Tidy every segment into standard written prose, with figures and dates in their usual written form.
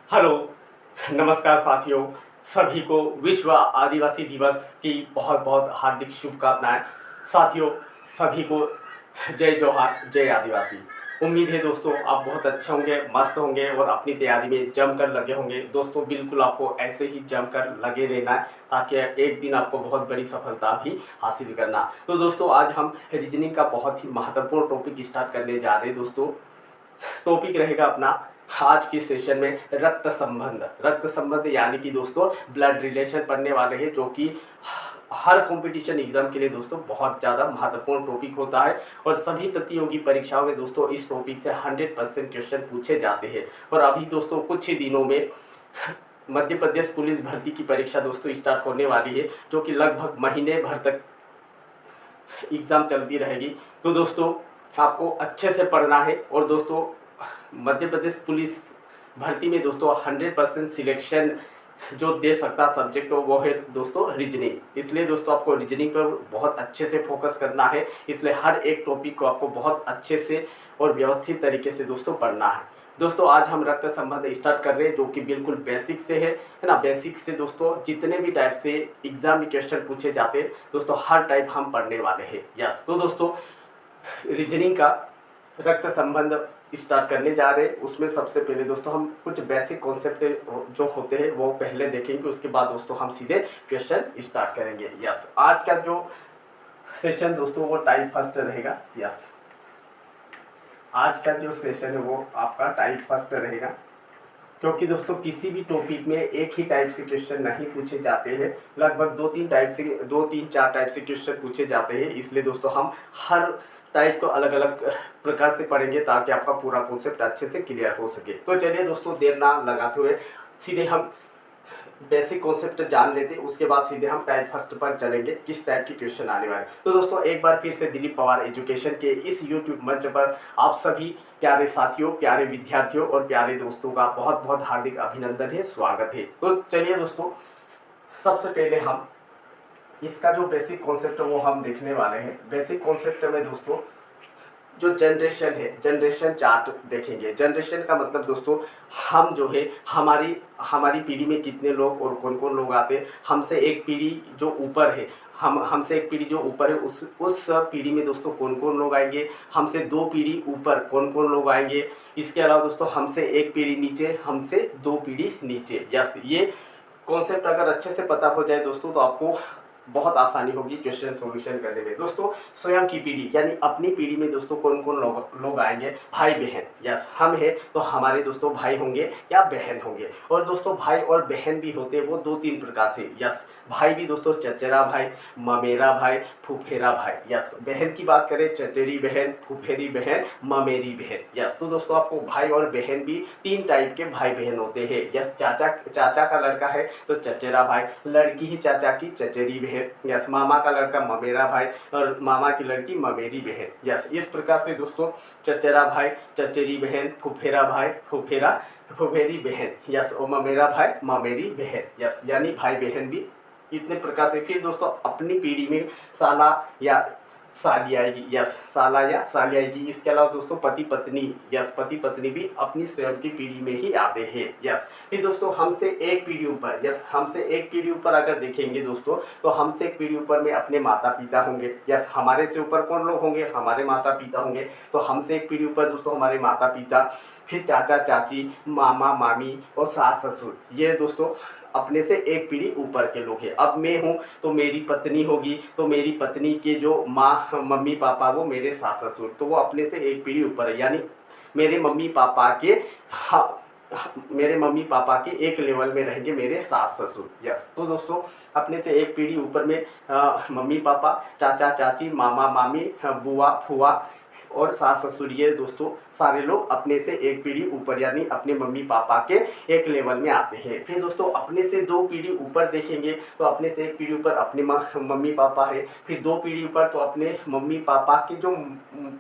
Hello, नमस्कार साथियों। सभी को विश्व आदिवासी दिवस की बहुत बहुत हार्दिक शुभकामनाएं। साथियों, सभी को जय जोहार, जय आदिवासी। उम्मीद है दोस्तों आप बहुत अच्छे होंगे, मस्त होंगे और अपनी तैयारी में जमकर लगे होंगे। दोस्तों बिल्कुल आपको ऐसे ही जमकर लगे रहना है ताकि एक दिन आपको बहुत बड़ी सफलता भी हासिल करना। तो दोस्तों आज हम रीजनिंग का बहुत ही महत्वपूर्ण टॉपिक स्टार्ट करने जा रहे हैं। दोस्तों टॉपिक रहेगा अपना आज की सेशन में रक्त संबंध यानी कि दोस्तों ब्लड रिलेशन पढ़ने वाले हैं, जो कि हर कंपटीशन एग्जाम के लिए दोस्तों बहुत ज़्यादा महत्वपूर्ण टॉपिक होता है और सभी प्रतियोगी परीक्षाओं में दोस्तों इस टॉपिक से 100% क्वेश्चन पूछे जाते हैं। और अभी दोस्तों कुछ ही दिनों में मध्य प्रदेश पुलिस भर्ती की परीक्षा दोस्तों स्टार्ट होने वाली है, जो कि लगभग महीने भर तक एग्ज़ाम चलती रहेगी। तो दोस्तों आपको अच्छे से पढ़ना है और दोस्तों मध्य प्रदेश पुलिस भर्ती में दोस्तों 100% सिलेक्शन जो दे सकता सब्जेक्ट हो वो है दोस्तों रीजनिंग। इसलिए दोस्तों आपको रीजनिंग पर बहुत अच्छे से फोकस करना है। इसलिए हर एक टॉपिक को आपको बहुत अच्छे से और व्यवस्थित तरीके से दोस्तों पढ़ना है। दोस्तों आज हम रक्त संबंध स्टार्ट कर रहे हैं, जो कि बिल्कुल बेसिक से है ना। बेसिक से दोस्तों जितने भी टाइप से एग्जाम में क्वेश्चन पूछे जाते हैं दोस्तों हर टाइप हम पढ़ने वाले हैं। यस, तो दोस्तों रीजनिंग का रक्त संबंध स्टार्ट करने जा रहे हैं। उसमें सबसे पहले दोस्तों हम कुछ बेसिक कॉन्सेप्ट जो होते हैं वो पहले देखेंगे, उसके बाद दोस्तों हम सीधे क्वेश्चन स्टार्ट करेंगे। यस, आज का जो सेशन दोस्तों वो टाइम फर्स्ट रहेगा। यस, आज का जो सेशन है वो आपका टाइप फर्स्ट रहेगा, क्योंकि दोस्तों किसी भी टॉपिक में एक ही टाइप से क्वेश्चन नहीं पूछे जाते हैं। लगभग दो तीन चार टाइप से क्वेश्चन पूछे जाते हैं। इसलिए दोस्तों हम हर टाइप को अलग अलग प्रकार से पढ़ेंगे ताकि आपका पूरा कॉन्सेप्ट अच्छे से क्लियर हो सके। तो चलिए दोस्तों देर ना लगाते हुए सीधे हम बेसिक कॉन्सेप्ट जान लेते हैं, उसके बाद सीधे हम टाइप फर्स्ट पर चलेंगे किस टाइप के क्वेश्चन आने वाले। तो दोस्तों एक बार फिर से दिलीप पवार एजुकेशन के इस यूट्यूब मंच पर आप सभी प्यारे साथियों, प्यारे विद्यार्थियों और प्यारे दोस्तों का बहुत बहुत हार्दिक अभिनंदन है, स्वागत है। तो चलिए दोस्तों सबसे पहले हम इसका जो बेसिक कॉन्सेप्ट है वो हम देखने वाले हैं। बेसिक कॉन्सेप्ट में दोस्तों जो जनरेशन है, जनरेशन चार्ट देखेंगे। जनरेशन का मतलब दोस्तों हम जो है हमारी पीढ़ी में कितने लोग और कौन कौन लोग आते हैं। हमसे एक पीढ़ी जो ऊपर है, हमसे एक पीढ़ी जो ऊपर है उस पीढ़ी में दोस्तों कौन कौन लोग आएंगे। हमसे दो पीढ़ी ऊपर कौन कौन लोग आएंगे। इसके अलावा दोस्तों हमसे एक पीढ़ी नीचे, हमसे दो पीढ़ी नीचे। यस, ये कॉन्सेप्ट अगर अच्छे से पता हो जाए दोस्तों तो आपको बहुत आसानी होगी क्वेश्चन सॉल्यूशन करने में। दोस्तों स्वयं की पीढ़ी यानी अपनी पीढ़ी में दोस्तों कौन कौन लोग आएंगे। भाई बहन, यस हम हैं तो हमारे दोस्तों भाई होंगे या बहन होंगे। और दोस्तों भाई और बहन भी होते हैं वो दो तीन प्रकार से। यस, भाई भी दोस्तों चचेरा भाई, ममेरा भाई, फुफेरा भाई। यस, बहन की बात करें चचेरी बहन, फुफेरी बहन, ममेरी बहन। यस, तो दोस्तों आपको भाई और बहन भी तीन टाइप के भाई बहन होते हैं। यस, चाचा का लड़का है तो चचेरा भाई, लड़की ही चाचा की चचेरी बहन। यस, मामा का लड़का ममेरा भाई और मामा की लड़की ममेरी बहन। यस, इस प्रकार से दोस्तों चचेरा भाई, चचेरी बहन, फुफेरा भाई, फुफेरी बहन। यस, और ममेरा भाई, ममेरी बहन। यस, यानी भाई बहन भी इतने प्रकार से। फिर दोस्तों अपनी पीढ़ी में साला या साली आएगी। यस, साला या साली आएगी। इसके अलावा दोस्तों पति पत्नी, यस पति पत्नी भी अपनी स्वयं की पीढ़ी में ही आते हैं। यस, फिर दोस्तों हमसे एक पीढ़ी ऊपर, यस हमसे एक पीढ़ी ऊपर अगर देखेंगे दोस्तों तो हमसे एक पीढ़ी ऊपर में अपने माता पिता होंगे। यस, हमारे से ऊपर कौन लोग होंगे, हमारे माता पिता होंगे। तो हमसे एक पीढ़ी ऊपर दोस्तों हमारे माता पिता, फिर चाचा चाची, मामा मामी और सास ससुर। ये दोस्तों अपने से एक पीढ़ी ऊपर के लोग हैं। अब मैं हूँ तो मेरी पत्नी होगी, तो मेरी पत्नी के जो माँ मम्मी पापा वो मेरे सास ससुर, तो वो अपने से एक पीढ़ी ऊपर है। यानी मेरे मम्मी पापा के मेरे मम्मी पापा के एक लेवल में रहेंगे मेरे सास ससुर। यस, तो दोस्तों अपने से एक पीढ़ी ऊपर में मम्मी पापा, चाचा चाची, मामा मामी, बुआ फुआ और सास ससुर, ये दोस्तों सारे लोग अपने से एक पीढ़ी ऊपर यानी अपने मम्मी पापा के एक लेवल में आते हैं। फिर दोस्तों अपने से दो पीढ़ी ऊपर देखेंगे तो अपने से एक पीढ़ी ऊपर अपने मम्मी पापा है। फिर दो पीढ़ी ऊपर तो अपने मम्मी पापा के जो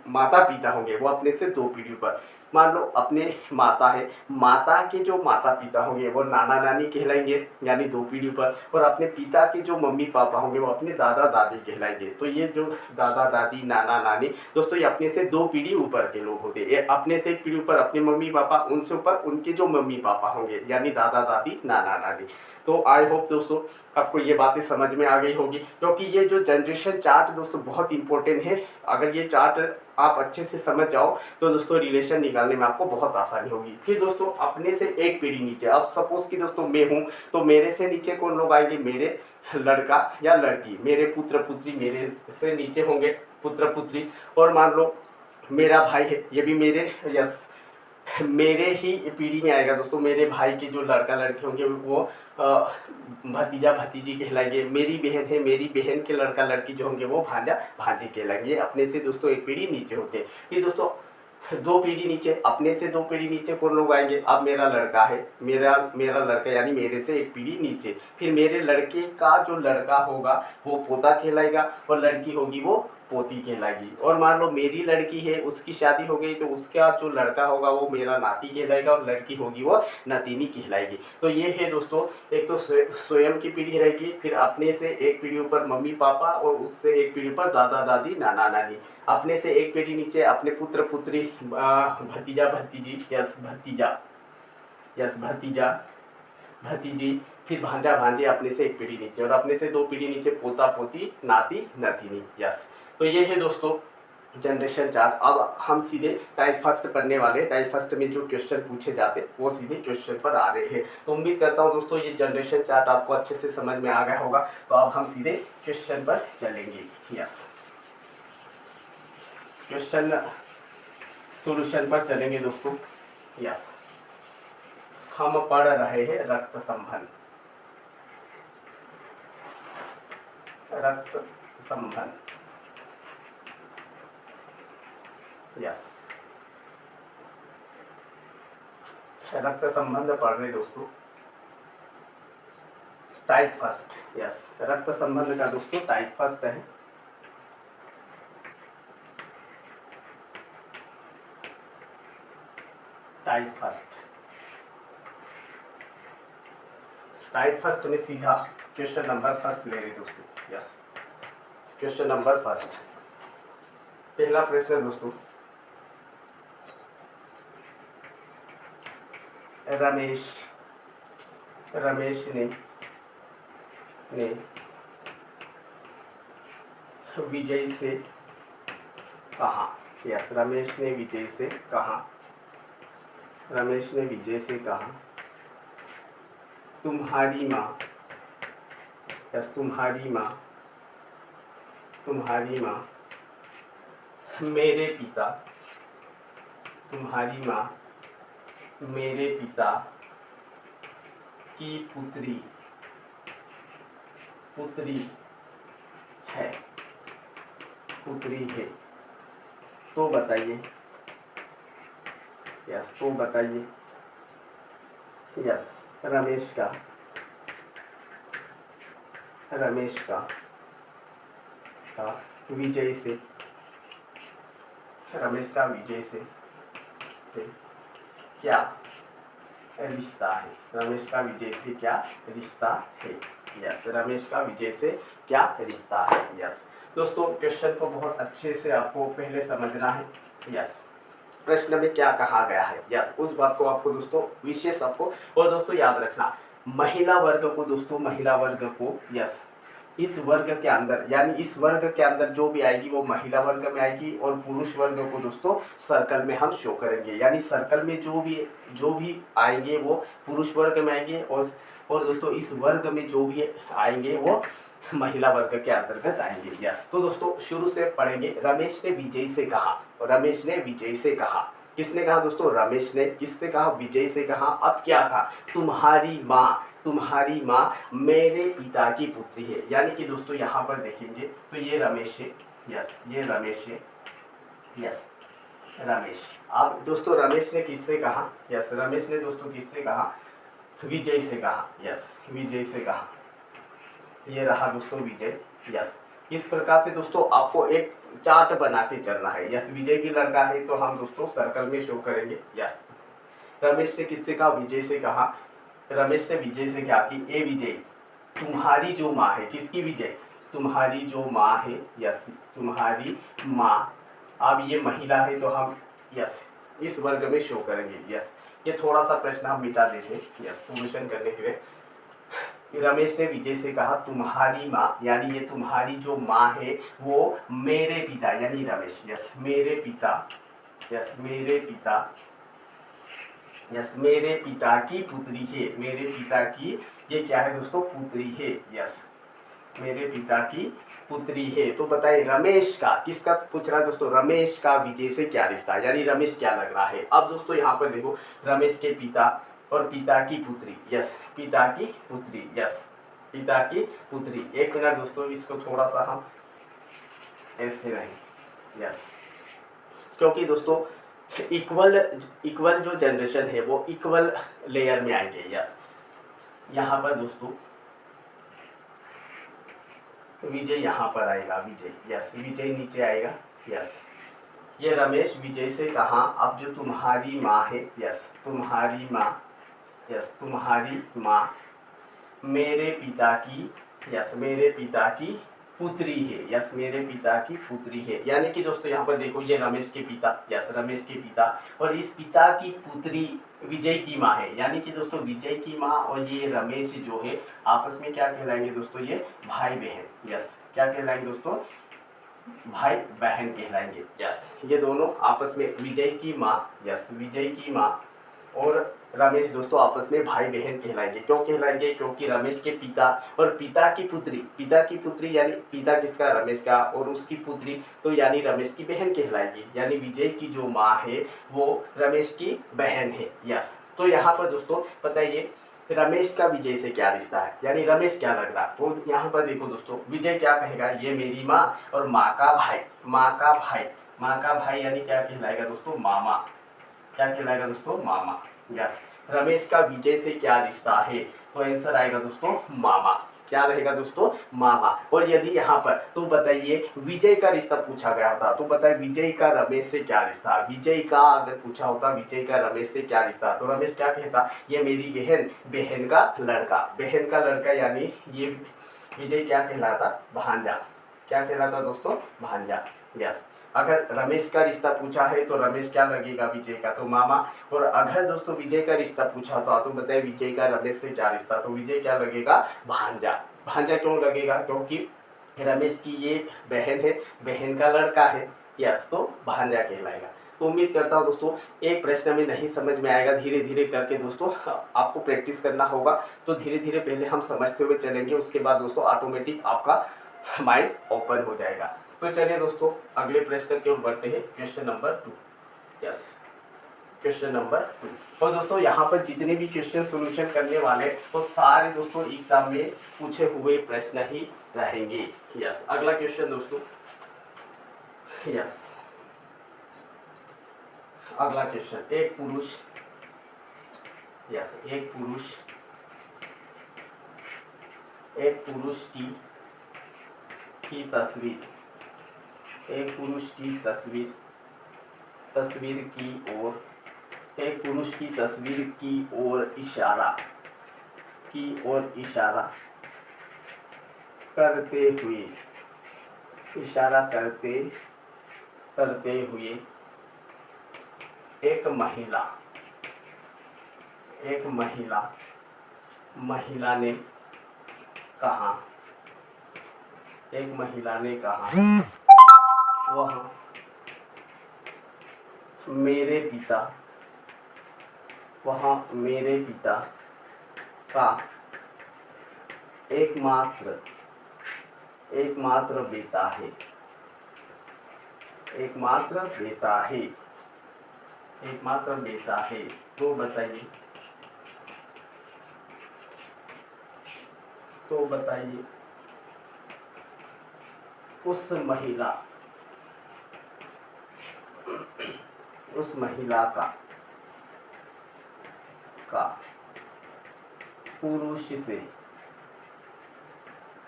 माता पिता होंगे वो अपने से दो पीढ़ी ऊपर। मान लो अपने माता है, माता के जो माता पिता होंगे वो नाना नानी कहलाएंगे यानी 2 पीढ़ी पर, और अपने पिता के जो मम्मी पापा होंगे वो अपने दादा दादी कहलाएंगे। तो ये जो दादा दादी नाना नानी दोस्तों ये अपने से 2 पीढ़ी ऊपर के लोग होते हैं। ये अपने से 1 पीढ़ी ऊपर अपने मम्मी पापा, उनसे ऊपर उनके जो मम्मी पापा होंगे यानी दादा दादी नाना नानी। तो आई होप दोस्तों आपको ये बातें समझ में आ गई होगी, क्योंकि ये जो जनरेशन चार्ट दोस्तों बहुत इंपॉर्टेंट है। अगर ये चार्ट आप अच्छे से समझ जाओ तो दोस्तों रिलेशन निकालने में आपको बहुत आसानी होगी। फिर दोस्तों अपने से 1 पीढ़ी नीचे, अब सपोज कि दोस्तों मैं हूँ तो मेरे से नीचे कौन लोग आएंगे, मेरे लड़का या लड़की, मेरे पुत्र पुत्री मेरे से नीचे होंगे पुत्र पुत्री। और मान लो मेरा भाई है, ये भी मेरे मेरे ही पीढ़ी में आएगा दोस्तों। मेरे भाई के जो लड़का लड़के होंगे वो भतीजा भतीजी कहलाएंगे। मेरी बहन है, मेरी बहन के लड़का लड़की जो होंगे वो भांजा भांजी कहलाएंगे। अपने से दोस्तों 1 पीढ़ी नीचे होते हैं। फिर दोस्तों 2 पीढ़ी नीचे, अपने से 2 पीढ़ी नीचे कौन लोग आएंगे, अब मेरा लड़का है, मेरा लड़का यानी मेरे से 1 पीढ़ी नीचे। फिर मेरे लड़के का जो लड़का होगा वो पोता कहलाएगा, और लड़की होगी वो पोती कहलाएगी। और मान लो मेरी लड़की है, उसकी शादी हो गई तो उसका जो लड़का होगा वो मेरा नाती कहलाएगा, और लड़की होगी वो नतीनी कहलाएगी। तो ये है दोस्तों, एक तो स्वयं की पीढ़ी रहेगी, फिर अपने से 1 पीढ़ी ऊपर मम्मी पापा, और उससे 1 पीढ़ी ऊपर दादा दादी नाना नानी। अपने से 1 पीढ़ी नीचे अपने पुत्र पुत्री, भतीजा भतीजी, भतीजा भतीजी, फिर भांजा भांजे अपने से 1 पीढ़ी नीचे, और अपने से 2 पीढ़ी नीचे पोता पोती नाती नतीनी। यस, तो ये है दोस्तों जनरेशन चार्ट। अब हम सीधे टाइप फर्स्ट पढ़ने वाले। टाइप फर्स्ट में जो क्वेश्चन पूछे जाते वो सीधे क्वेश्चन पर आ रहे हैं। तो उम्मीद करता हूँ दोस्तों ये जनरेशन चार्ट आपको अच्छे से समझ में आ गया होगा। तो अब हम सीधे क्वेश्चन पर चलेंगे। यस, क्वेश्चन सॉल्यूशन पर चलेंगे दोस्तों। यस, हम पढ़ रहे हैं रक्त संबंध। रक्त संबंध, यस, रक्त संबंध पढ़ रहे दोस्तों। टाइप फर्स्ट, यस, रक्त संबंध का दोस्तों टाइप फर्स्ट है। टाइप फर्स्ट, टाइप फर्स्ट में सीधा क्वेश्चन नंबर फर्स्ट ले रहे दोस्तों। यस, क्वेश्चन नंबर फर्स्ट, पहला प्रश्न दोस्तों, रमेश ने विजय से कहा। यस, रमेश ने विजय से कहा, रमेश ने विजय से कहा, तुम्हारी माँ, यस, तुम्हारी माँ मेरे पिता, तुम्हारी माँ मेरे पिता की पुत्री है, तो बताइए। यस, तो बताइए। यस, रमेश का विजय से, रमेश का विजय से क्या रिश्ता है, रमेश का विजय से क्या रिश्ता है। यस, रमेश का विजय से क्या रिश्ता है। यस दोस्तों, क्वेश्चन को बहुत अच्छे से आपको पहले समझना है। यस, प्रश्न में क्या कहा गया है, यस, उस बात को आपको दोस्तों विशेष आपको, और दोस्तों याद रखना महिला वर्ग को दोस्तों, महिला वर्ग को, यस, इस वर्ग के अंदर यानी इस वर्ग के अंदर जो भी आएगी वो महिला वर्ग में आएगी, और पुरुष वर्ग को दोस्तों सर्कल में हम शो करेंगे। यानी सर्कल में जो भी आएंगे वो पुरुष वर्ग में आएंगे, और दोस्तों इस वर्ग में जो भी आएंगे वो महिला वर्ग के अंतर्गत आएंगे। यस, तो दोस्तों शुरू से पढ़ेंगे। रमेश ने विजय से कहा, रमेश ने विजय से कहा, किसने कहा दोस्तों, रमेश ने, किससे कहा, विजय से कहा। अब क्या कहा, तुम्हारी माँ मेरे पिता की पुत्री है। यानी कि दोस्तों यहाँ पर देखेंगे तो ये रमेश है, यस, ये रमेश है, यस, रमेश। अब दोस्तों रमेश ने किससे कहा, यस, रमेश ने दोस्तों किससे कहा, विजय से कहा। यस, विजय से कहा, ये रहा दोस्तों विजय। यस, इस प्रकार से दोस्तों आपको एक चार्ट बना के चलना है। यस, विजय की लड़का है तो हम दोस्तों सर्कल में शो करेंगे। यस, रमेश ने किससे कहा? विजय से कहा। रमेश ने विजय से कहा कि ए विजय, तुम्हारी जो माँ है, किसकी? विजय, तुम्हारी जो माँ है, यस, तुम्हारी माँ, अब ये महिला है तो हम यस इस वर्ग में शो करेंगे। यस, ये थोड़ा सा प्रश्न हम मिटा देते हैं यस सॉल्यूशन करने के लिए। रमेश ने विजय से कहा तुम्हारी माँ, यानी ये तुम्हारी जो माँ है वो मेरे पिता, यानी रमेश, यस मेरे पिता, यस मेरे पिता, यस मेरे पिता की पुत्री है, मेरे पिता की ये क्या है दोस्तों? पुत्री है। यस, मेरे पिता की पुत्री है। तो बताइए रमेश का, किसका पूछ रहा है दोस्तों? रमेश का विजय से क्या रिश्ता है, यानी रमेश क्या लग रहा है? अब दोस्तों यहाँ पर देखो, रमेश के पिता और पिता की पुत्री, यस पिता की पुत्री, यस पिता की पुत्री। एक मिनट दोस्तों, इसको थोड़ा सा हम ऐसे नहीं, यस, क्योंकि दोस्तों इक्वल इक्वल जो जनरेशन है वो इक्वल लेयर में आएंगे। यस, यहाँ पर दोस्तों विजय यहाँ पर आएगा, विजय, यस विजय नीचे आएगा। यस, ये रमेश विजय से कहा अब जो तुम्हारी माँ है, यस तुम्हारी माँ, यस तुम्हारी माँ मेरे पिता की, यस मेरे पिता की पुत्री है, यस मेरे पिता की पुत्री है। यानी कि दोस्तों यहाँ पर देखो, ये रमेश के पिता, यस रमेश के पिता, और इस पिता की पुत्री विजय की माँ है। यानी कि दोस्तों विजय की माँ और ये रमेश जो है आपस में क्या कहलाएंगे दोस्तों? ये भाई बहन। यस, क्या कहलाएंगे दोस्तों? भाई बहन कहलाएंगे। यस, ये दोनों आपस में, विजय की माँ, यस विजय की माँ और रमेश दोस्तों आपस में भाई बहन कहलाएंगे। क्यों कहलाएंगे? क्योंकि रमेश के पिता और पिता की पुत्री यानी पिता किसका? रमेश का, और उसकी पुत्री तो यानी रमेश की बहन कहलाएगी। यानी विजय की जो माँ है वो रमेश की बहन है। यस, तो यहाँ पर दोस्तों बताइए रमेश का विजय से क्या रिश्ता है, यानी रमेश क्या लग रहा है? तो यहाँ पर देखो दोस्तों, विजय क्या कहेगा? ये मेरी माँ और माँ का भाई, माँ का भाई, माँ का भाई यानी क्या कहलाएगा दोस्तों? मामा। क्या कहलाएगा दोस्तों? मामा। यस, रमेश का विजय से क्या रिश्ता है? तो आंसर आएगा दोस्तों मामा। क्या रहेगा दोस्तों? मामा। और यदि यहाँ पर तो बताइए विजय का रिश्ता पूछा गया होता तो बताइए विजय का रमेश से क्या रिश्ता? विजय का अगर पूछा होता विजय का रमेश से क्या रिश्ता, तो रमेश क्या कहता? ये मेरी बहन, बहन का लड़का, बहन का लड़का, यानी ये विजय क्या कहलाता? भांजा। क्या कहलाता दोस्तों? भांजा। यस, अगर रमेश का रिश्ता पूछा है तो रमेश क्या लगेगा? विजय का, तो मामा। और अगर दोस्तों विजय का रिश्ता पूछा था तो बताइए विजय का रमेश से क्या रिश्ता, तो विजय क्या लगेगा? भांजा। भांजा क्यों लगेगा? क्योंकि रमेश की ये बहन है, बहन का लड़का है। यस, तो भांजा कहलाएगा। तो उम्मीद करता हूँ दोस्तों एक प्रश्न में नहीं समझ में आएगा, धीरे धीरे करके दोस्तों आपको प्रैक्टिस करना होगा। तो धीरे धीरे पहले हम समझते हुए चलेंगे, उसके बाद दोस्तों ऑटोमेटिक आपका माइंड ओपन हो जाएगा। तो चलिए दोस्तों अगले प्रश्न की ओर बढ़ते हैं, question number 2। Yes, question number 2। और दोस्तों यहाँ पर जितने भी क्वेश्चन सॉल्यूशन करने वाले वो सारे दोस्तों एग्जाम में पूछे हुए प्रश्न ही रहेंगे। यस, अगला क्वेश्चन दोस्तों, यस अगला क्वेश्चन, एक पुरुष, यस एक पुरुष की तस्वीर, एक पुरुष की तस्वीर की ओर, एक पुरुष की तस्वीर की ओर इशारा करते हुए एक महिला ने कहा, वह मेरे पिता का एकमात्र बेटा है, तो बताइए उस महिला का पुरुष से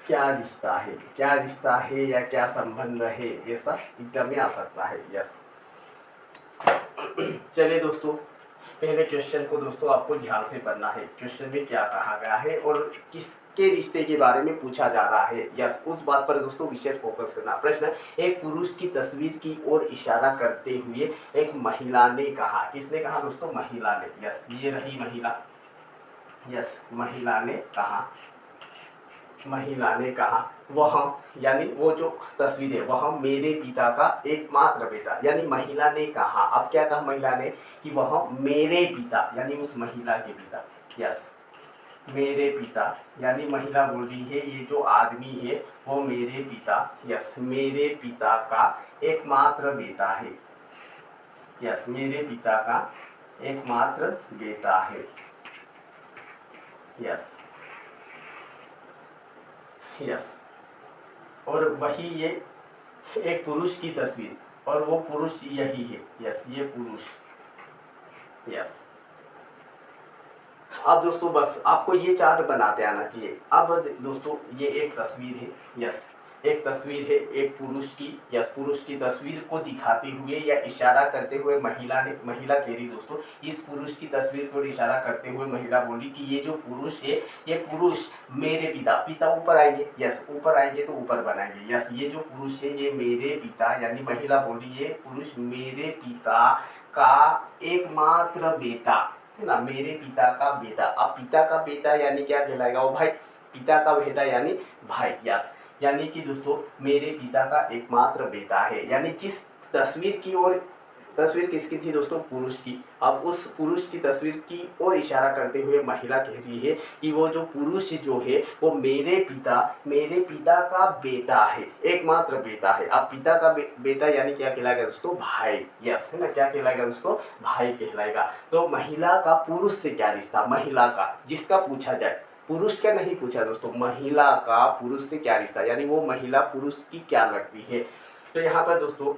क्या रिश्ता है, क्या रिश्ता है या क्या संबंध है, ये सब एग्जाम में आ सकता है। यस, चलिए दोस्तों, पहले क्वेश्चन को दोस्तों आपको ध्यान से पढ़ना है। क्वेश्चन में क्या कहा गया है और किसके रिश्ते के बारे में पूछा जा रहा है। यस, उस बात पर दोस्तों विशेष फोकस करना। प्रश्न, एक पुरुष की तस्वीर की ओर इशारा करते हुए एक महिला ने कहा। किसने कहा दोस्तों? महिला ने। यस, ये रही महिला। यस, महिला ने कहा, महिला ने कहा वह, यानी वो जो तस्वीर है, वह मेरे पिता का एकमात्र बेटा। यानी महिला ने कहा, अब क्या कहा महिला ने कि वह मेरे पिता, यानी उस महिला के पिता। यस, मेरे पिता, यानी महिला बोल रही है ये जो आदमी है वो मेरे पिता, यस, मेरे पिता का एकमात्र बेटा है। यस, मेरे पिता का एकमात्र बेटा है। यस, यस, और वही ये एक पुरुष की तस्वीर, और वो पुरुष यही है। यस, ये पुरुष। यस, अब दोस्तों बस आपको ये चार्ट बनाते आना चाहिए। अब दोस्तों ये एक तस्वीर है। यस, एक तस्वीर है एक पुरुष की। यस, पुरुष की तस्वीर को दिखाते हुए या इशारा करते हुए महिला ने, महिला कह रही दोस्तों, इस पुरुष की तस्वीर को इशारा करते हुए महिला बोली कि ये जो पुरुष है, ये पुरुष मेरे पिता, पिता ऊपर आएंगे। यस, ऊपर आएंगे तो ऊपर बनाएंगे। यस, ये जो पुरुष है ये मेरे पिता, यानी महिला बोली ये पुरुष मेरे पिता का एकमात्र बेटा है ना, मेरे पिता का बेटा। अब पिता का बेटा यानी क्या कहलाएगा? वो भाई, पिता का बेटा यानी भाई। यस, यानी कि दोस्तों मेरे पिता का एकमात्र बेटा है। यानी जिस तस्वीर की ओर, तस्वीर किसकी थी दोस्तों? पुरुष की। अब उस पुरुष की तस्वीर की ओर इशारा करते हुए महिला कह रही है कि वो जो पुरुष जो है वो मेरे पिता का बेटा है, एकमात्र बेटा है। अब पिता का बेटा यानी क्या कहलाएगा दोस्तों? भाई। यस, है ना, क्या कहलाएगा दोस्तों? भाई कहलाएगा। तो महिला का पुरुष से क्या रिश्ता? महिला का, जिसका पूछा जाए, पुरुष का नहीं पूछा दोस्तों, महिला का पुरुष से क्या रिश्ता, यानी वो महिला पुरुष की क्या लगती है। तो यहाँ पर दोस्तों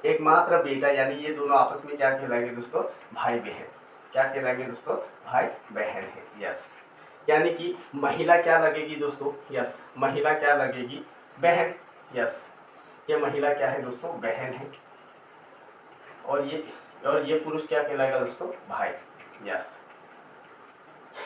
एकमात्र बेटा, यानी ये दोनों आपस में क्या कहलाएंगे दोस्तों? भाई बहन। क्या कहलाएंगे दोस्तों? भाई बहन है। यस, यानी कि महिला क्या लगेगी दोस्तों? यस, महिला क्या लगेगी? बहन। यस, ये महिला क्या है दोस्तों? बहन है। और ये पुरुष क्या कहलाएगा दोस्तों? भाई। यस,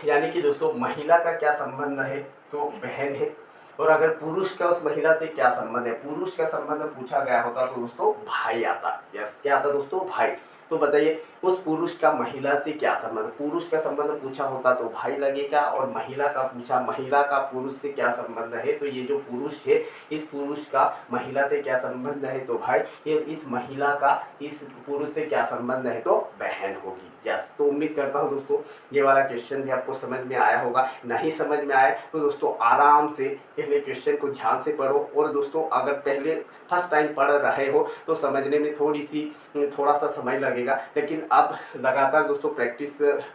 यानी कि दोस्तों महिला का क्या संबंध है? तो बहन है। और अगर पुरुष का उस महिला से क्या संबंध है? पुरुष का संबंध पूछा गया होता तो दोस्तों भाई आता। यस, क्या आता दोस्तों? भाई। तो बताइए उस पुरुष का महिला से क्या संबंध? पुरुष का संबंध पूछा होता तो भाई लगेगा, और महिला का पूछा, महिला का पुरुष से क्या संबंध है? तो ये जो पुरुष है, इस पुरुष का महिला से क्या संबंध है? तो भाई। ये इस महिला का इस पुरुष से क्या संबंध है? तो बहन होगी। यस, तो उम्मीद करता हूँ दोस्तों ये वाला क्वेश्चन भी आपको समझ में आया होगा। नहीं समझ में आए तो दोस्तों आराम से पहले क्वेश्चन को ध्यान से पढ़ो, और दोस्तों अगर पहले फर्स्ट टाइम पढ़ रहे हो तो समझने में थोड़ा सा समय लगेगा, लेकिन अब लगातार दोस्तों प्रैक्टिस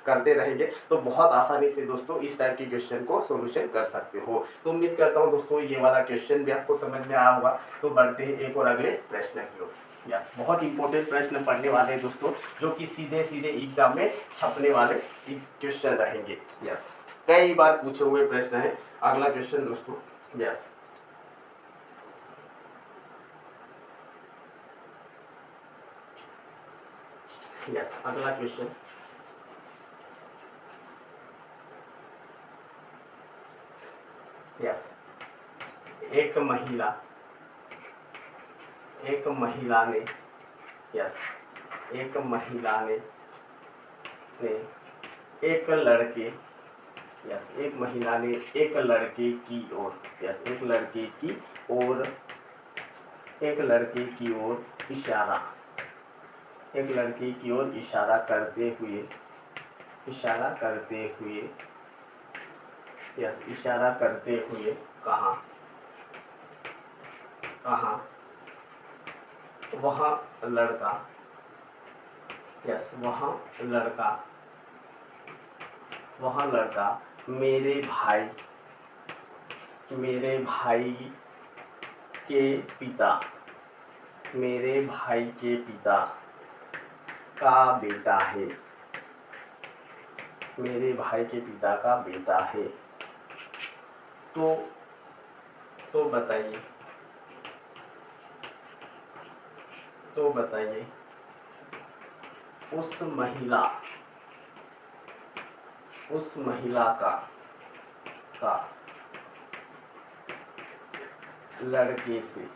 करते रहेंगे तो बहुत आसानी से दोस्तों इस टाइप के क्वेश्चन को सोल्यूशन कर सकते हो। तो उम्मीद करता हूँ दोस्तों ये वाला क्वेश्चन भी आपको समझ में आया होगा। तो बढ़ते हैं एक और अगले प्रश्न की ओर। यस, बहुत इंपॉर्टेंट प्रश्न पढ़ने वाले हैं दोस्तों, जो कि सीधे सीधे एग्जाम में छपने वाले क्वेश्चन रहेंगे। यस, कई बार पूछे हुए प्रश्न है। अगला क्वेश्चन दोस्तों। यस, यस, अगला क्वेश्चन। यस, एक महिला ने, यस, एक महिला ने एक लड़के, यस, एक महिला ने एक लड़के की ओर, यस, एक लड़के की ओर इशारा, एक लड़के की ओर इशारा करते हुए, यस, इशारा करते हुए कहा, वह लड़का, यस, वह लड़का मेरे भाई के पिता का बेटा है, मेरे भाई के पिता का बेटा है। तो तो बताइए, तो बताइए उस महिला, उस महिला का लड़के से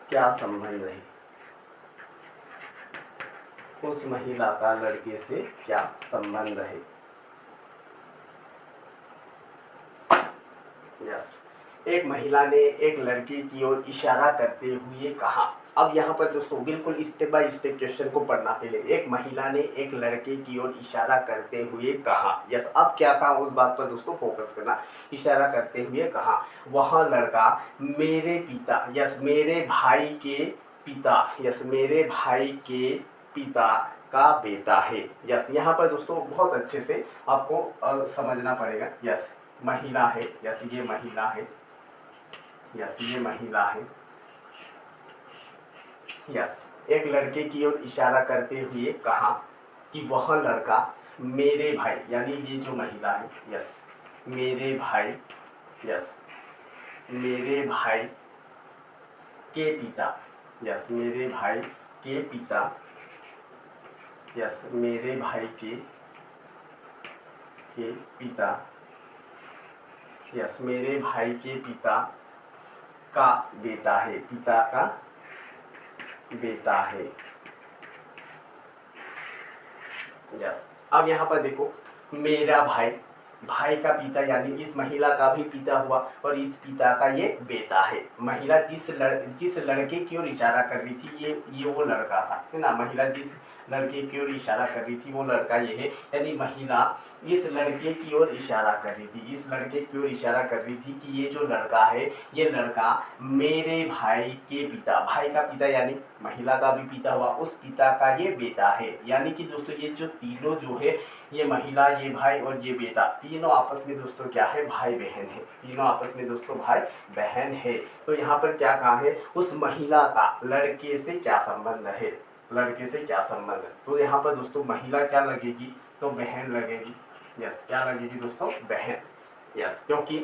क्या संबंध है? उस महिला का लड़के से क्या संबंध है? यस, एक महिला ने एक लड़के की ओर इशारा करते हुए कहा। अब यहाँ पर दोस्तों बिल्कुल स्टेप बाय स्टेप क्वेश्चन को पढ़ना पहले। एक महिला ने एक लड़के की ओर इशारा करते हुए कहा। यस, अब क्या था उस बात पर दोस्तों फोकस करना। इशारा करते हुए कहा, वह लड़का मेरे पिता, यस मेरे भाई के पिता, यस मेरे भाई के पिता का बेटा है। यस, यहाँ पर दोस्तों बहुत अच्छे से आपको समझना पड़ेगा। यस, महिला है, यस ये महिला है, यस ये महिला है। यस, एक लड़के की ओर इशारा करते हुए कहा कि वह लड़का मेरे भाई, यानी ये जो महिला है, यस मेरे भाई, यस मेरे भाई के पिता, यस मेरे भाई के पिता, यस मेरे भाई के पिता, यस मेरे भाई के पिता का बेटा है, पिता का बेटा है। यस, अब यहाँ पर देखो मेरा भाई, भाई का पिता यानी इस महिला का भी पिता हुआ और इस पिता का ये बेटा है। महिला जिस लड़के की ओर इशारा कर रही थी ये वो लड़का था, है ना। महिला जिस लड़के की ओर इशारा कर रही थी वो लड़का ये है, यानी महिला इस लड़के की ओर इशारा कर रही थी, इस लड़के की ओर इशारा कर रही थी कि ये जो लड़का है ये लड़का मेरे भाई के पिता, भाई का पिता यानी महिला का भी पिता हुआ, उस पिता का ये बेटा है। यानी कि दोस्तों ये जो तीनों जो है, ये महिला, ये भाई और ये बेटा, तीनों आपस में दोस्तों क्या है, भाई बहन है। तीनों आपस में दोस्तों भाई बहन है। तो यहाँ पर क्या कहा है, उस महिला का लड़के से क्या संबंध है, लड़के से क्या संबंध है। तो यहाँ पर दोस्तों महिला क्या लगेगी, तो बहन लगेगी। यस, क्या लगेगी दोस्तों, बहन। यस, क्योंकि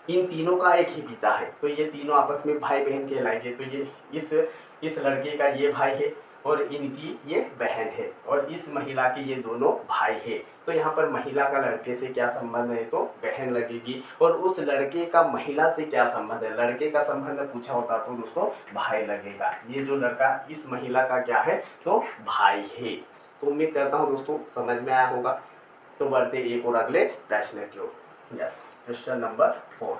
इन तीनों का एक ही पिता है तो ये तीनों आपस में भाई बहन कहलाएंगे। तो ये इस लड़के का ये भाई है और इनकी ये बहन है और इस महिला के ये दोनों भाई है। तो यहाँ पर महिला का लड़के से क्या संबंध है, तो बहन लगेगी। और उस लड़के का महिला से क्या संबंध है, लड़के का संबंध पूछा होता तो दोस्तों भाई लगेगा। ये जो लड़का इस महिला का क्या है, तो भाई है। तो उम्मीद करता हूँ दोस्तों समझ में आया होगा। तो बढ़ते एक और अगले प्रश्न की ओर। Yes, question number 4।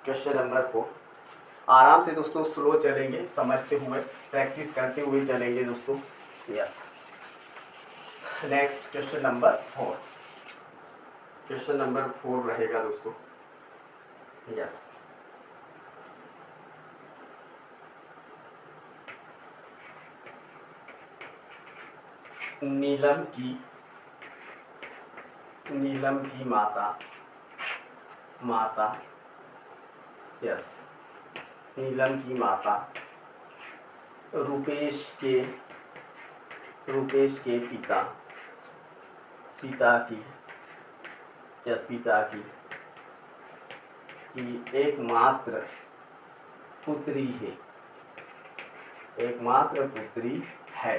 Question number 4 आराम से दोस्तों स्लो चलेंगे, समझते हुए प्रैक्टिस करते हुए चलेंगे दोस्तों। Yes, next question number 4, question number 4 रहेगा दोस्तों। यस, नीलम की माता, यस नीलम की माता रुपेश के पिता की एकमात्र पुत्री है।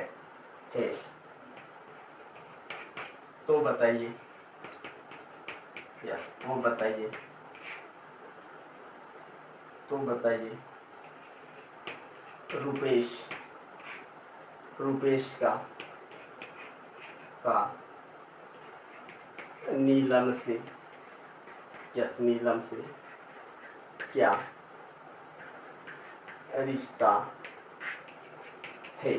तो बताइए, यस तो बताइए रुपेश का नीलम से क्या रिश्ता है।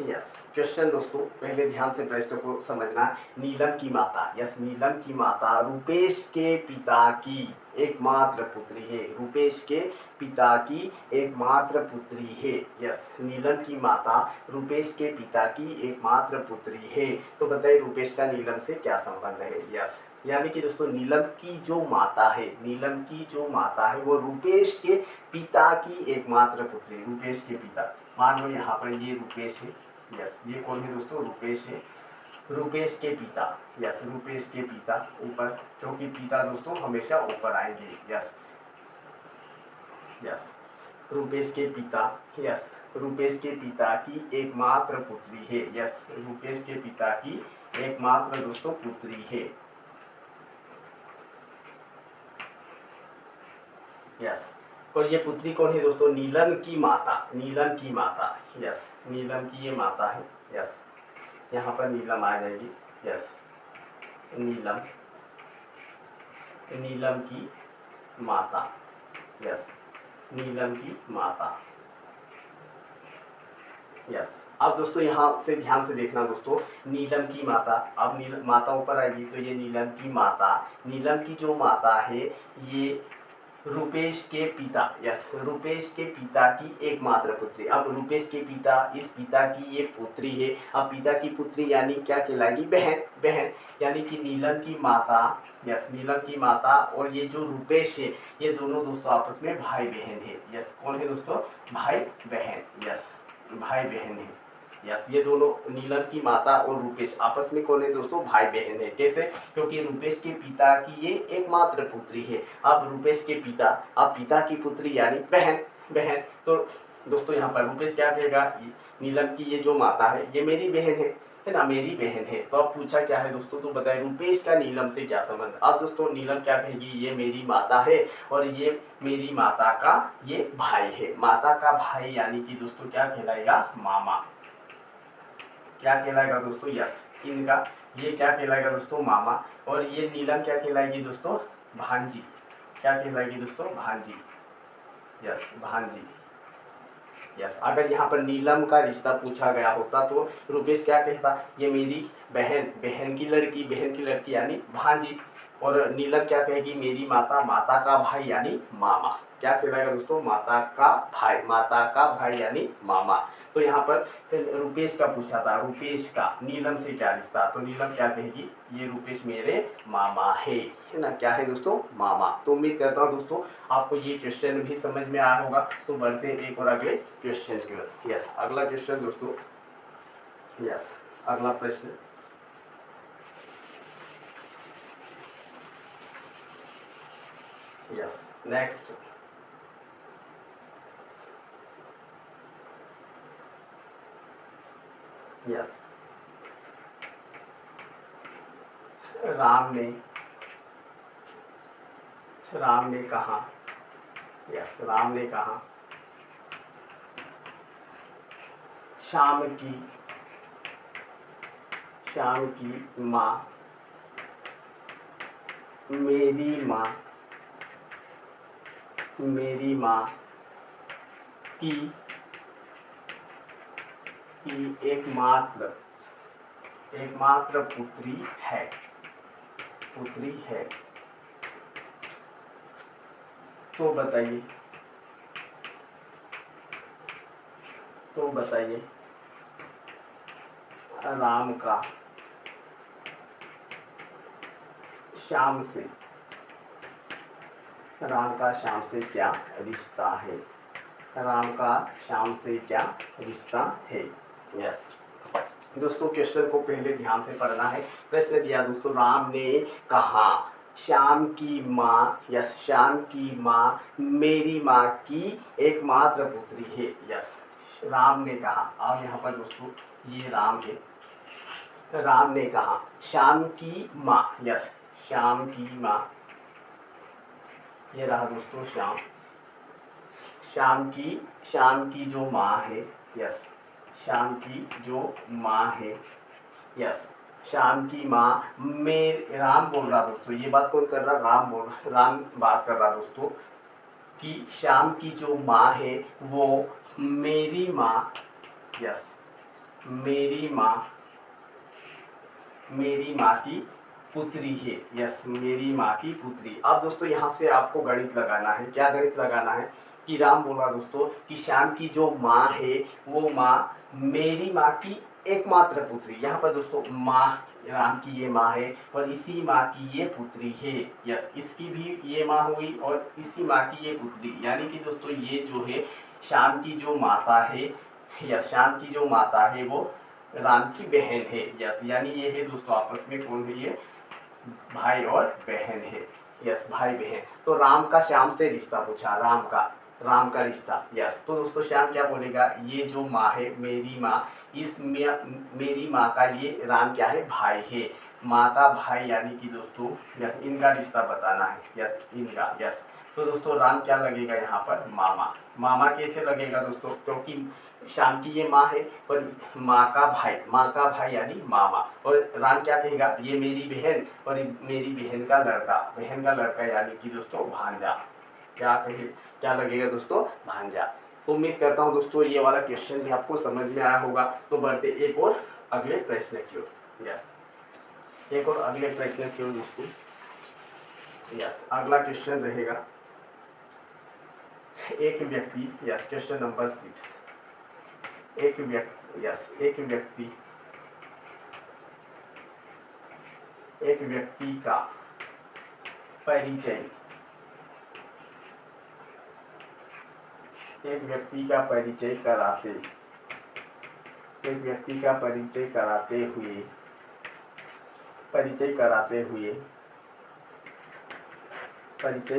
यस, क्वेश्चन दोस्तों पहले ध्यान से प्रश्न को समझना। नीलम की माता, यस नीलम की माता रुपेश के पिता की एकमात्र पुत्री है। रुपेश के पिता की एकमात्र पुत्री है। यस, नीलम की माता रुपेश के पिता की एकमात्र पुत्री है। तो बताइए रुपेश का नीलम से क्या संबंध है। यस, यानी कि दोस्तों नीलम की जो माता है वो रुपेश के पिता की एकमात्र पुत्री, रुपेश के पिता। मान लो यहाँ पर ये रुपेश है। यस, ये कौन है दोस्तों, रुपेश है। रुपेश के पिता, यस रुपेश के पिता ऊपर, क्योंकि पिता दोस्तों हमेशा ऊपर आएंगे। यस यस रुपेश के पिता, यस रुपेश के पिता की एकमात्र पुत्री है। यस रुपेश के पिता की एकमात्र दोस्तों पुत्री है। यस और ये पुत्री कौन है दोस्तों? नीलम की माता, नीलम की माता। यस नीलम की ये माता है। यस यहाँ पर नीलम आ जाएगी। यस नीलम, नीलम की माता। यस नीलम की माता। यस अब दोस्तों यहाँ से ध्यान से देखना दोस्तों, नीलम की माता, अब नीलम माता ऊपर आएगी तो ये नीलम की माता, नीलम की जो माता है ये रुपेश के पिता, यस रुपेश के पिता की एकमात्र पुत्री। अब रुपेश के पिता, इस पिता की ये पुत्री है। अब पिता की पुत्री यानी क्या कहलाएगी? बहन, बहन यानी कि नीलम की माता, यस नीलम की माता और ये जो रुपेश है ये दोनों दोस्तों आपस में भाई बहन है। यस कौन है दोस्तों? भाई बहन। यस भाई बहन है। यस ये दोनों नीलम की माता और रुपेश आपस में कौन है दोस्तों? भाई बहन है। कैसे? क्योंकि रुपेश के पिता की ये एकमात्र पुत्री है। अब रुपेश के पिता, अब पिता की पुत्री यानी बहन, बहन तो दोस्तों यहाँ पर रुपेश क्या कहेगा? नीलम की ये जो माता है ये मेरी बहन है ना, मेरी बहन है। तो अब पूछा क्या है दोस्तों? तो बताए रुपेश का नीलम से क्या संबंध? अब दोस्तों नीलम क्या कहेगी? ये मेरी माता है और ये मेरी माता का ये भाई है। माता का भाई यानी कि दोस्तों क्या कहलाएगा? मामा। क्या कहलाएगा दोस्तों? यस इनका ये क्या कहलाएगा दोस्तों? मामा। और ये नीलम क्या कहलाएगी दोस्तों? भांजी। क्या कहलाएगी दोस्तों? भांजी। यस भांजी। यस अगर यहाँ पर नीलम का रिश्ता पूछा गया होता तो रुपेश क्या कहता? ये मेरी बहन, बहन की लड़की, बहन की लड़की यानी भांजी। और नीलम क्या कहेगी? मेरी माता, माता का भाई यानी मामा। क्या कहलाएगा दोस्तों? माता का भाई, माता का भाई यानी मामा। तो यहाँ पर रुपेश का पूछा था, रुपेश का नीलम से क्या रिश्ता? तो नीलम क्या कहेगी? ये रुपेश मेरे मामा है ना। क्या है दोस्तों? मामा। तो उम्मीद करता हूँ दोस्तों आपको ये क्वेश्चन भी समझ में आया होगा। तो बढ़ते हैं एक और अगले क्वेश्चन की ओर। यस अगला क्वेश्चन दोस्तों, यस अगला प्रश्न, यस नेक्स्ट, यस राम ने कहा, यस राम ने कहा शाम की माँ मेरी माँ की एकमात्र पुत्री है, तो बताइए राम का श्याम से क्या रिश्ता है? राम का श्याम से क्या रिश्ता है? यस दोस्तों क्वेश्चन को पहले ध्यान से पढ़ना है। प्रश्न दिया दोस्तों, राम ने कहा श्याम की माँ, यस श्याम की माँ मेरी माँ की एकमात्र पुत्री है। यस राम ने कहा, अब यहाँ पर दोस्तों ये राम है, राम ने कहा श्याम की माँ, यस श्याम की माँ, ये रहा दोस्तों श्याम की जो माँ है, यस श्याम की जो माँ है, यस श्याम की माँ मेरे, राम बोल रहा दोस्तों, ये बात कौन कर रहा? राम बात कर रहा दोस्तों कि श्याम की जो माँ है वो मेरी माँ, यस मेरी माँ की पुत्री है। यस मेरी माँ की पुत्री। अब दोस्तों यहाँ से आपको गणित लगाना है। क्या गणित लगाना है? कि राम बोला दोस्तों कि श्याम की जो माँ है वो माँ मेरी माँ की एकमात्र पुत्री। यहाँ पर दोस्तों माँ, राम की ये माँ है और इसी माँ की ये पुत्री है। यस इसकी भी ये माँ हुई और इसी माँ की ये पुत्री, यानी कि दोस्तों ये जो है श्याम की जो माता है, यस श्याम की जो माता है वो राम की बहन है। यस, यानी ये है दोस्तों आपस में कौन है, ये भाई और बहन है। यस, भाई बहन। तो राम का श्याम से रिश्ता पूछा, राम का रिश्ता। यस, तो दोस्तों श्याम क्या बोलेगा, ये जो माँ है मेरी माँ, मेरी माँ का ये राम क्या है, भाई है। माँ का भाई यानी कि दोस्तों यस इनका रिश्ता बताना है। यस, इनका। यस, तो दोस्तों राम क्या लगेगा यहाँ पर, मामा। मामा कैसे लगेगा दोस्तों, क्योंकि श्याम की ये माँ है और माँ का भाई यानी मामा। और राम क्या कहेगा, ये मेरी बहन और मेरी बहन का लड़का यानी कि दोस्तों भांजा। क्या लगेगा दोस्तों, भांजा। तो उम्मीद करता हूँ दोस्तों ये वाला क्वेश्चन भी आपको समझ में आया होगा। तो बढ़ते एक और अगले प्रश्न की ओर। यस, एक और अगले प्रश्न की ओर दोस्तों। यस, अगला क्वेश्चन रहेगा, एक व्यक्ति। Yes, question number 6। एक व्यक्ति का परिचय, एक व्यक्ति का परिचय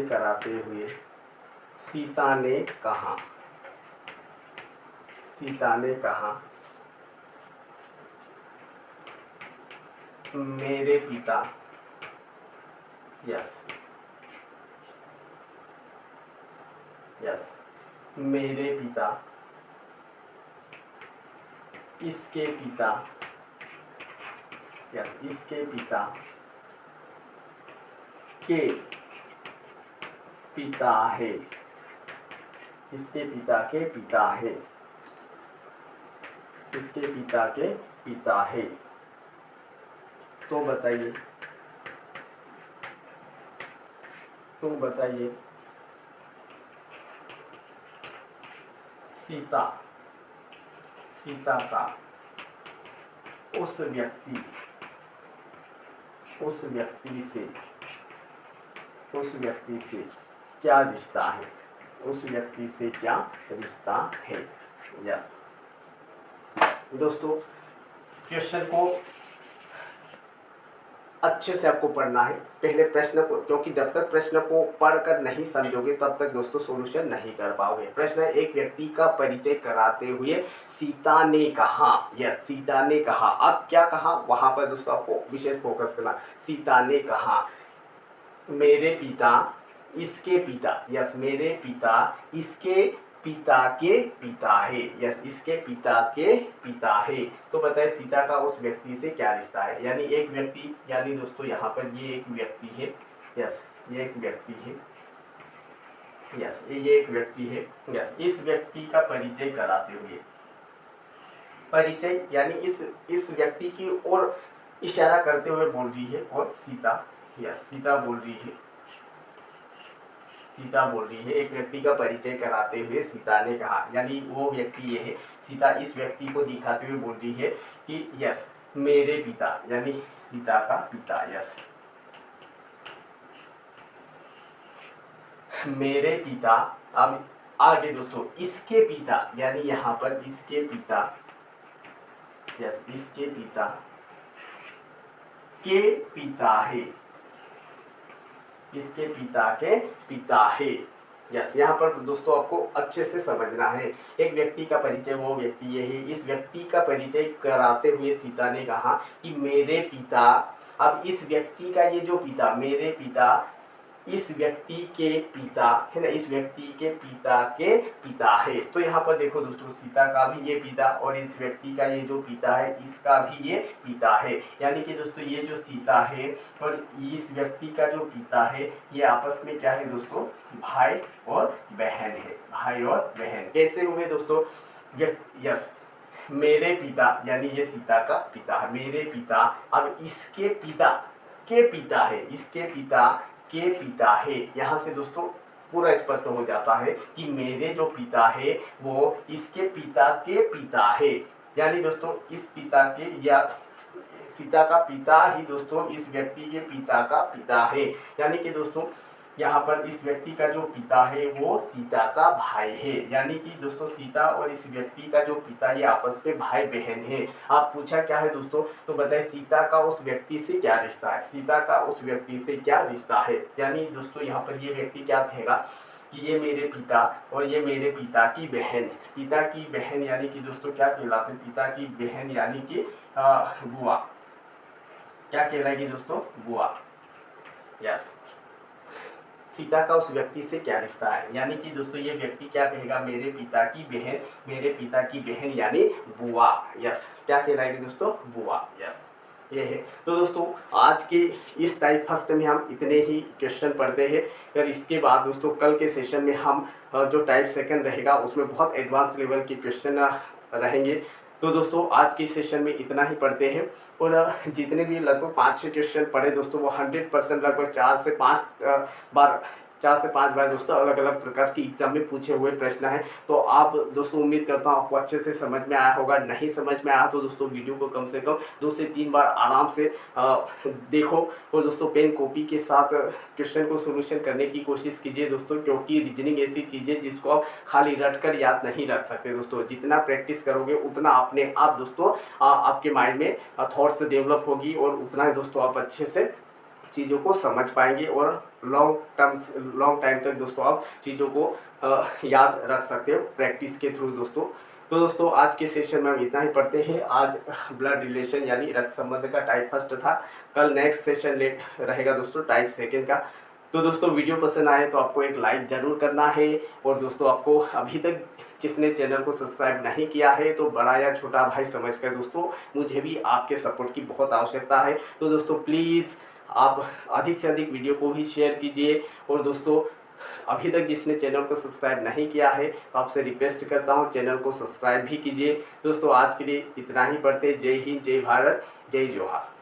कराते हुए सीता ने कहा मेरे पिता। यस, मेरे पिता, इसके पिता के पिता है, इसके पिता के पिता है। तो बताइए सीता का उस व्यक्ति से क्या रिश्ता है। यस, दोस्तों क्वेश्चन को अच्छे से आपको पढ़ना है। पहले प्रश्न को, क्योंकि जब तक प्रश्न को पढ़कर नहीं समझोगे तब तक दोस्तों सॉल्यूशन नहीं कर पाओगे। प्रश्न है, एक व्यक्ति का परिचय कराते हुए सीता ने कहा। यस, सीता ने कहा। अब क्या कहा, वहां पर दोस्तों आपको विशेष फोकस करना। सीता ने कहा मेरे पिता, इसके पिता। यस, मेरे पिता इसके पिता के पिता है। यस, इसके पिता के पिता है। तो बताए सीता का उस व्यक्ति से क्या रिश्ता है। यानी एक व्यक्ति, यानी दोस्तों यहाँ पर ये एक व्यक्ति है। यस, ये एक व्यक्ति है। यस, ये एक व्यक्ति है। यस, इस व्यक्ति का परिचय कराते हुए, परिचय यानी इस व्यक्ति की ओर इशारा करते हुए बोल रही है। और सीता, यस सीता बोल रही है, एक व्यक्ति का परिचय कराते हुए सीता ने कहा, यानी वो व्यक्ति ये है। सीता इस व्यक्ति को दिखाते हुए बोल रही है कि यस मेरे पिता, यानी सीता का पिता। यस, मेरे पिता। अब आगे दोस्तों इसके पिता, यानी यहाँ पर इसके पिता। यस, इसके पिता के पिता है, इसके पिता के पिता है। यस, यहाँ पर दोस्तों आपको अच्छे से समझना है। एक व्यक्ति का परिचय, वो व्यक्ति ये है। इस व्यक्ति का परिचय कराते हुए सीता ने कहा कि मेरे पिता। अब इस व्यक्ति का ये जो पिता, मेरे पिता इस व्यक्ति के पिता है ना, इस व्यक्ति के पिता के पिता है। तो यहाँ पर देखो दोस्तों सीता का भी ये पिता और इस व्यक्ति का ये जो पिता है इसका भी ये पिता है। यानी कि दोस्तों ये जो सीता है और इस व्यक्ति का जो पिता है ये आपस में क्या है दोस्तों, भाई और बहन है। भाई और बहन कैसे हुए दोस्तों, यस मेरे पिता, यानी ये सीता का पिता है, मेरे पिता। अब इसके पिता के पिता है, इसके पिता के पिता है। यहाँ से दोस्तों पूरा स्पष्ट हो जाता है कि मेरे जो पिता है वो इसके पिता के पिता है। यानी दोस्तों इस पिता के, या सीता का पिता ही दोस्तों इस व्यक्ति के पिता का पिता है। यानी कि दोस्तों यहाँ पर इस व्यक्ति का जो पिता है वो सीता का भाई है, यानी कि दोस्तों सीता और इस व्यक्ति का जो पिता ये आपस में भाई बहन है। आप पूछा क्या है दोस्तों, तो बताइए सीता का उस व्यक्ति से क्या रिश्ता है, सीता का उस व्यक्ति से क्या रिश्ता है। यानी दोस्तों यहाँ पर ये व्यक्ति क्या कहेगा कि ये मेरे पिता और ये मेरे पिता की बहन, पिता की बहन यानी कि दोस्तों क्या कहलाते हैं, पिता की बहन यानी कि बुआ, क्या कहलाएगी दोस्तों, बुआ। यस, सीता का उस व्यक्ति से क्या रिश्ता है, यानी कि दोस्तों ये व्यक्ति क्या कहेगा, मेरे पिता की बहन, मेरे पिता की बहन यानी बुआ। यस, क्या कहलाएगी दोस्तों, बुआ। यस, ये है। तो दोस्तों आज के इस टाइप फर्स्ट में हम इतने ही क्वेश्चन पढ़ते हैं, और इसके बाद दोस्तों कल के सेशन में हम जो टाइप सेकंड रहेगा उसमें बहुत एडवांस लेवल के क्वेश्चन रहेंगे। तो दोस्तों आज के सेशन में इतना ही पढ़ते हैं, और जितने भी लगभग 5-6 क्वेश्चन पढ़े दोस्तों वो 100% लगभग 4 से 5 बार दोस्तों अलग अलग प्रकार की एग्जाम में पूछे हुए प्रश्न हैं। तो आप दोस्तों उम्मीद करता हूँ आपको अच्छे से समझ में आया होगा। नहीं समझ में आया तो दोस्तों वीडियो को कम से कम 2 से 3 बार आराम से देखो, और दोस्तों पेन कॉपी के साथ क्वेश्चन को सोल्यूशन करने की कोशिश कीजिए दोस्तों, क्योंकि रीजनिंग ऐसी चीज़ है जिसको आप खाली रट कर याद नहीं रख सकते दोस्तों। जितना प्रैक्टिस करोगे उतना अपने आप दोस्तों आपके माइंड में थॉट्स डेवलप होगी, और उतना ही दोस्तों आप अच्छे से चीज़ों को समझ पाएंगे, और लॉन्ग टाइम तक दोस्तों आप चीज़ों को याद रख सकते हो प्रैक्टिस के थ्रू दोस्तों। तो दोस्तों आज के सेशन में हम इतना ही पढ़ते हैं। आज ब्लड रिलेशन यानी रक्त संबंध का टाइप फर्स्ट था, कल नेक्स्ट सेशन रहेगा दोस्तों टाइप सेकेंड का। तो दोस्तों वीडियो पसंद आए तो आपको एक लाइक ज़रूर करना है, और दोस्तों आपको अभी तक जिसने चैनल को सब्सक्राइब नहीं किया है तो बड़ा या छोटा भाई समझकर दोस्तों मुझे भी आपके सपोर्ट की बहुत आवश्यकता है। तो दोस्तों प्लीज़ आप अधिक से अधिक वीडियो को भी शेयर कीजिए, और दोस्तों अभी तक जिसने चैनल को सब्सक्राइब नहीं किया है तो आपसे रिक्वेस्ट करता हूं चैनल को सब्सक्राइब भी कीजिए। दोस्तों आज के लिए इतना ही पढ़ते। जय हिंद, जय भारत, जय जोहार।